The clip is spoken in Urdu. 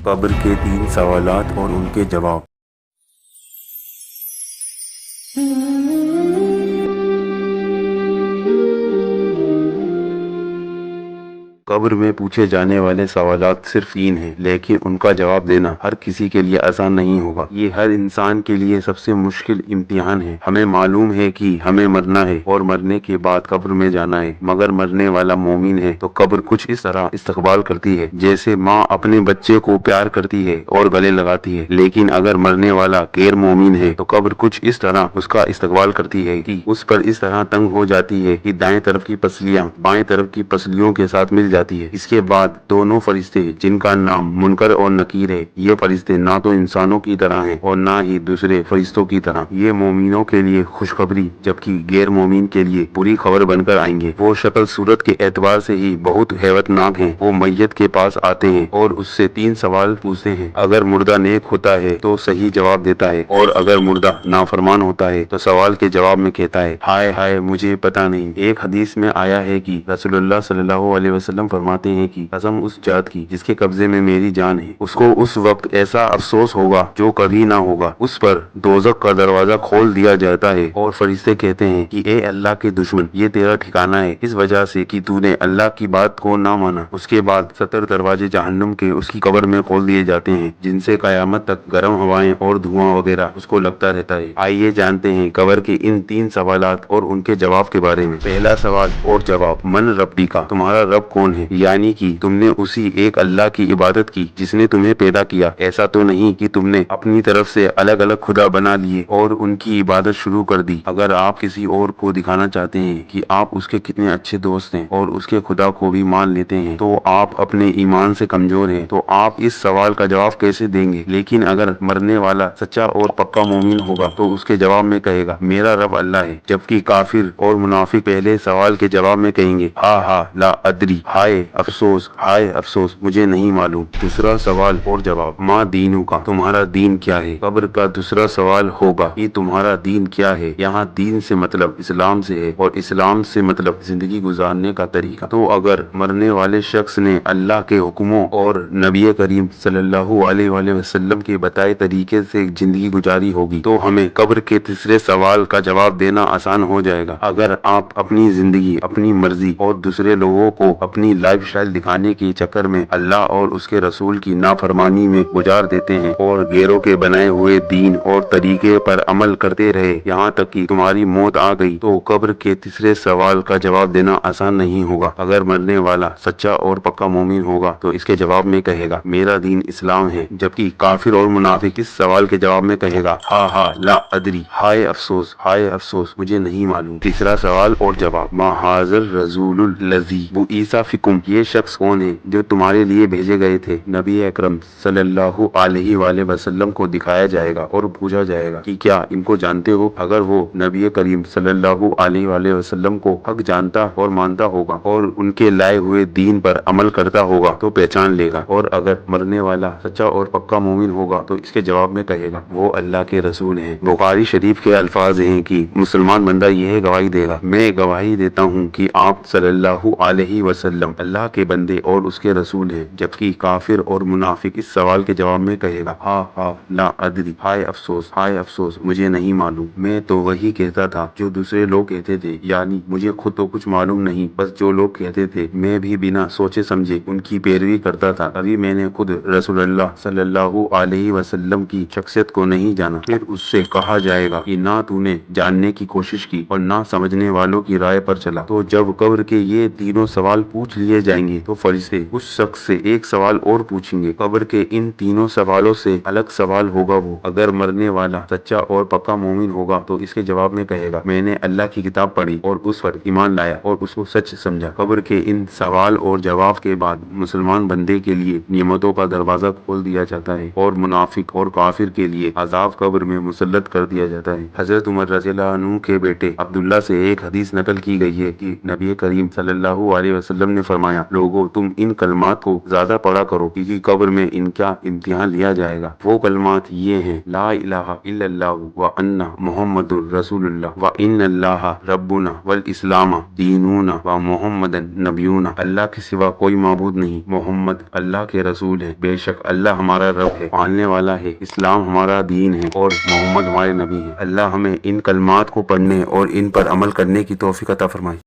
قبر کے 3 سوالات اور ان کے جواب۔ قبر میں پوچھے جانے والے سوالات صرف 3 ہیں، لیکن ان کا جواب دینا ہر کسی کے لیے آسان نہیں ہوگا۔ یہ ہر انسان کے لیے سب سے مشکل امتحان ہے۔ ہمیں معلوم ہے کہ ہمیں مرنا ہے اور مرنے کے بعد قبر میں جانا ہے، مگر مرنے والا مومن ہے تو قبر کچھ اس طرح استقبال کرتی ہے جیسے ماں اپنے بچے کو پیار کرتی ہے اور گلے لگاتی ہے۔ لیکن اگر مرنے والا غیر مومن ہے تو قبر کچھ اس طرح اس کا استقبال کرتی ہے کہ اس پر اس طرح تنگ ہو جاتی ہے کہ دائیں طرف کی پسلیاں بائیں طرف کی پسلیوں کے ساتھ مل جاتی ہے۔ اس کے بعد دونوں فرشتے جن کا نام منکر اور نکیر ہے، یہ فرشتے نہ تو انسانوں کی طرح ہیں اور نہ ہی دوسرے فرشتوں کی طرح۔ یہ مومنوں کے لیے خوشخبری جبکہ غیر مومن کے لیے بری خبر بن کر آئیں گے۔ وہ شکل صورت کے اعتبار سے ہی بہت ہیبت ناک ہیں۔ وہ میت کے پاس آتے ہیں اور اس سے 3 سوال پوچھتے ہیں۔ اگر مردہ نیک ہوتا ہے تو صحیح جواب دیتا ہے، اور اگر مردہ نافرمان ہوتا ہے تو سوال کے جواب میں کہتا ہے ہائے ہائے مجھے پتا نہیں۔ ایک حدیث میں آیا ہے کہ رسول اللہ صلی اللہ علیہ وسلم فرماتے ہیں کہ قسم اس ذات کی جس کے قبضے میں میری جان ہے، اس کو اس وقت ایسا افسوس ہوگا جو کبھی نہ ہوگا۔ اس پر دوزخ کا دروازہ کھول دیا جاتا ہے اور فرشتے کہتے ہیں کہ اے اللہ کے دشمن، یہ تیرا ٹھکانہ ہے اس وجہ سے کہ تو نے اللہ کی بات کو نہ مانا۔ اس کے بعد 70 دروازے جہنم کے اس کی قبر میں کھول دیے جاتے ہیں، جن سے قیامت تک گرم ہوائیں اور دھواں وغیرہ اس کو لگتا رہتا ہے۔ آئیے جانتے ہیں قبر کے ان 3 سوالات اور ان کے جواب کے بارے میں۔ پہلا سوال اور جواب، من ربی کا، تمہارا رب کون ہے؟ یعنی کہ تم نے اسی ایک اللہ کی عبادت کی جس نے تمہیں پیدا کیا۔ ایسا تو نہیں کہ تم نے اپنی طرف سے الگ الگ خدا بنا لیے اور ان کی عبادت شروع کر دی۔ اگر آپ کسی اور کو دکھانا چاہتے ہیں کہ آپ اس کے کتنے اچھے دوست ہیں اور اس کے خدا کو بھی مان لیتے ہیں تو آپ اپنے ایمان سے کمزور ہیں، تو آپ اس سوال کا جواب کیسے دیں گے؟ لیکن اگر مرنے والا سچا اور پکا مومن ہوگا تو اس کے جواب میں کہے گا میرا رب اللہ ہے، جبکہ کافر اور منافق پہلے سوال کے جواب میں کہیں گے ہا ہا لا ادری، ہائے افسوس مجھے نہیں معلوم۔ دوسرا سوال اور جواب، ما دینو کا، تمہارا دین کیا ہے؟ قبر کا دوسرا سوال ہوگا کہ تمہارا دین کیا ہے؟ یہاں دین سے مطلب اسلام سے ہے اور اسلام سے مطلب زندگی گزارنے کا طریقہ۔ تو اگر مرنے والے شخص نے اللہ کے حکموں اور نبی کریم صلی اللہ علیہ وآلہ وسلم کے بتائے طریقے سے زندگی گزاری ہوگی تو ہمیں قبر کے تیسرے سوال کا جواب دینا آسان ہو جائے گا۔ اگر آپ اپنی زندگی اپنی مرضی اور دوسرے لوگوں کو اپنی لائف سٹائل دکھانے کے چکر میں اللہ اور اس کے رسول کی نافرمانی میں گزار دیتے ہیں اور غیروں کے بنائے ہوئے دین اور طریقے پر عمل کرتے رہے یہاں تک کہ تمہاری موت آ گئی، تو قبر کے تیسرے سوال کا جواب دینا آسان نہیں ہوگا۔ اگر مرنے والا سچا اور پکا مومن ہوگا تو اس کے جواب میں کہے گا میرا دین اسلام ہے، جبکہ کافر اور منافق اس سوال کے جواب میں کہے گا ہا ہا لا ادری، ہائے افسوس مجھے نہیں معلوم۔ تیسرا سوال اور جواب، ما ھذا الرسول الذی بعث فیکم، یہ شخص کون ہے جو تمہارے لیے بھیجے گئے تھے؟ نبی اکرم صلی اللہ علیہ وآلہ وسلم کو دکھایا جائے گا اور پوچھا جائے گا کہ کیا ان کو جانتے ہو؟ اگر وہ نبی کریم صلی اللہ علیہ وآلہ وسلم کو حق جانتا اور مانتا ہوگا اور ان کے لائے ہوئے دین پر عمل کرتا ہوگا تو پہچان لے گا، اور اگر مرنے والا سچا اور پکا مومن ہوگا تو اس کے جواب میں کہے گا وہ اللہ کے رسول ہیں۔ بخاری شریف کے الفاظ ہیں کہ مسلمان بندہ یہ گواہی دے گا، میں گواہی دیتا ہوں کہ آپ صلی اللہ علیہ وسلم اللہ کے بندے اور اس کے رسول ہیں، جبکہ کافر اور منافق اس سوال کے جواب میں کہے گا ہا ہا لا ادری، ہائے افسوس مجھے نہیں معلوم، میں تو وہی کہتا تھا جو دوسرے لوگ کہتے تھے، یعنی مجھے خود تو کچھ معلوم نہیں، بس جو لوگ کہتے تھے میں بھی بنا سوچے سمجھے ان کی پیروی کرتا تھا۔ ابھی میں نے خود رسول اللہ صلی اللہ علیہ وسلم کی شخصیت کو نہیں جانا۔ پھر اس سے کہا جائے گا کہ نہ تو نے جاننے کی کوشش کی اور نہ سمجھنے والوں کی رائے پر چلا۔ تو جب قبر کے یہ تینوں سوال پوچھ لیے جائیں گے تو فرشتے اس شخص سے ایک سوال اور پوچھیں گے۔ قبر کے ان تینوں سوالوں سے الگ سوال ہوگا وہ اگر مرنے والا سچا اور پکا مومن ہوگا تو اس کے جواب میں کہے گا میں نے اللہ کی کتاب پڑھی اور اس پر ایمان لایا اور اس کو سچ سمجھا۔ قبر کے ان سوال اور جواب کے بعد مسلمان بندے کے لیے نعمتوں کا دروازہ کھول دیا جاتا ہے اور منافق اور کافر کے لیے عذاب قبر میں مسلط کر دیا جاتا ہے۔ حضرت عمر رضی اللہ عنہ کے بیٹے عبداللہ سے ایک حدیث نقل کی گئی ہے کہ نبی کریم صلی اللہ علیہ وسلم نے فرمایا، لوگوں تم ان کلمات کو زیادہ پڑھا کرو کیونکہ قبر میں ان کا امتحان لیا جائے گا۔ وہ کلمات یہ ہیں: لا الہ الا اللہ وان محمد رسول اللہ وان اللہ ربنا والاسلام دینونا ومحمد نبیونا۔ اللہ کے سوا کوئی معبود نہیں، محمد اللہ کے رسول ہیں، بے شک اللہ ہمارا رب ہے، پالنے والا ہے، اسلام ہمارا دین ہے اور محمد ہمارے نبی ہیں۔ اللہ ہمیں ان کلمات کو پڑھنے اور ان پر عمل کرنے کی توفیق عطا فرمائے۔